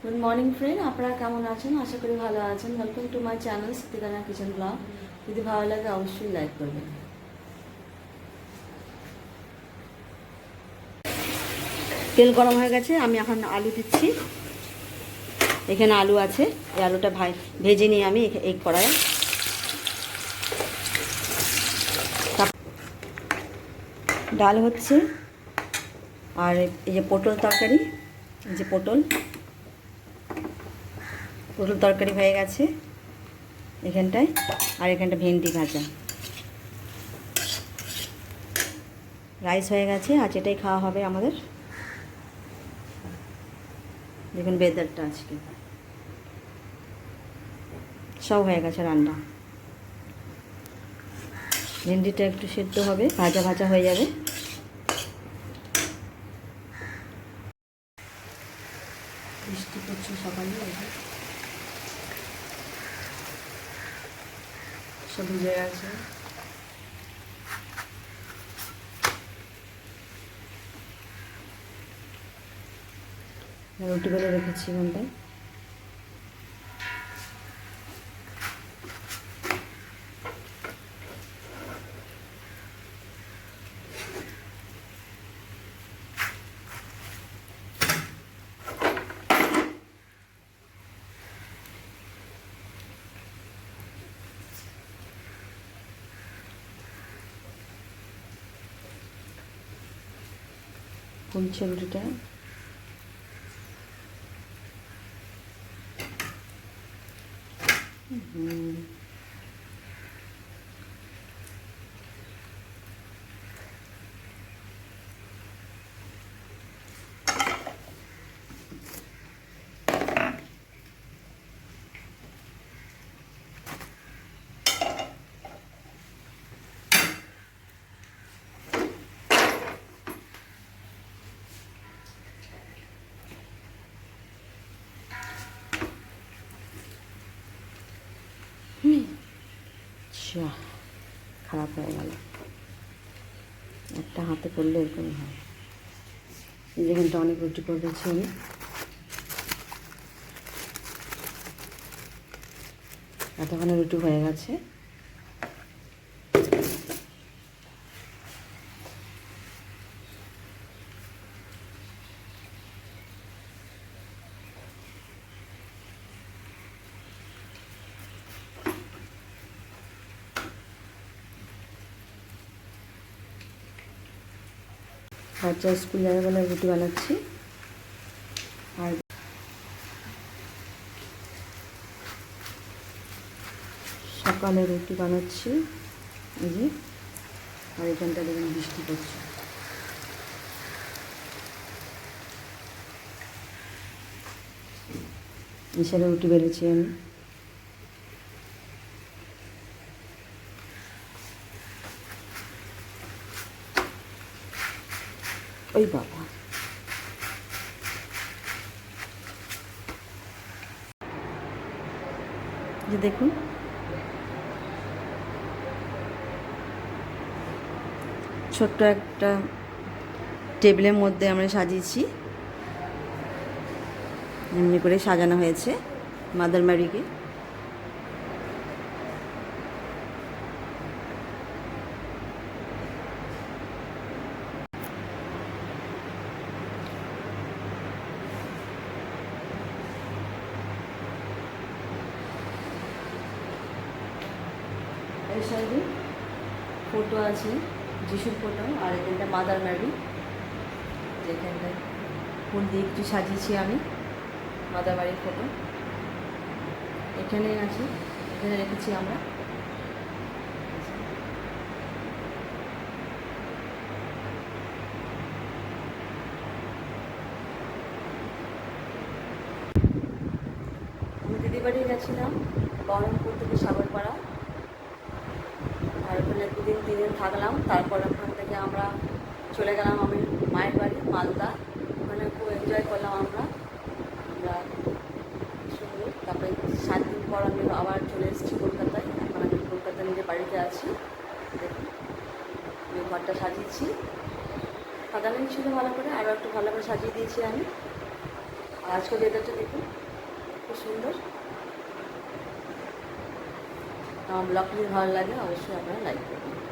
Good morning friend, আপনারা কেমন আছেন? আশা করি ভালো আছেন। Welcome to my channel Siddiqana kitchen blog. যদি ভালো লাগে অবশ্যই লাইক করবেন। তেল গরম হয়ে গেছে, আমি এখন আলু দিচ্ছি। এখানে আলু আছে, এই আলুটা ভেজে নিয়ে আমি এই কড়াইয়ে ডাল হচ্ছে। আর এই যে পটল তরকারি, এই যে পটল তরকারি হয়ে গেছে এখানটায়। আর এখানটা ভেন্ডি ভাজা, রাইস হয়ে গেছে। আজ এটাই খাওয়া হবে আমাদের। দেখুন ওয়েদারটা আজকে সব হয়ে গেছে রান্না। ভেন্ডিটা একটু সেদ্ধ হবে, ভাজা ভাজা হয়ে যাবে। বৃষ্টি পড়ছে সকালে, সব ভিজে গেছে। রুটি বেলে রেখেছি এখানটায়। ফুলছে রুটিটা। খারাপ হয়ে গেল, একটা হাতে করলে এরকম হয়। যেখানটা অনেক রুটি করে দিচ্ছি আমি। এতখানি রুটি হয়ে গেছে। বাচ্চা স্কুল যাবে বলে রুটি বানাচ্ছি। আর সকালে রুটি বানাচ্ছি এই যে। আর এখানটা দেখুন বৃষ্টি পড়ছে। এছাড়া রুটি বেলেছি আমি। ওই বাবা, যে দেখুন ছোট্ট একটা টেবিলের মধ্যে আমরা সাজিয়েছি। এমনি করে সাজানো হয়েছে মাদার ম্যারিকে। এই সাইডে ফটো আছে, যিশুর ফটো। আর এখানটা মাদার ম্যারি, যেখানটায় ফুল দিয়ে একটু সাজিয়েছি আমি। মাদার ম্যারির ফটো এখানে আছে, এখানে রেখেছি আমরা। আমি দিদি বাড়ি গেছিলাম বহরমপুর থেকে সাগরপাড়া। আর ওখানে 2 দিন থাকলাম। তারপর ওখান থেকে আমরা চলে গেলাম আমি মায়ের বাড়ি মালদা। ওখানে খুব এনজয় করলাম আমরা। সুন্দর। তারপরে 7 দিন পর আমি আবার চলে এসেছি কলকাতায়। এখন আমি কলকাতায় নিজের বাড়িতে আছি। দেখুন আমি ঘরটা সাজিয়েছি, সাজানো ছিল ভালো করে, আরও একটু ভালো করে সাজিয়ে দিয়েছি আমি। আজকে ওয়েদারটা দেখুন খুব সুন্দর। আমার ব্লগ যদি ভালো লাগে অবশ্যই আপনারা লাইক করবেন।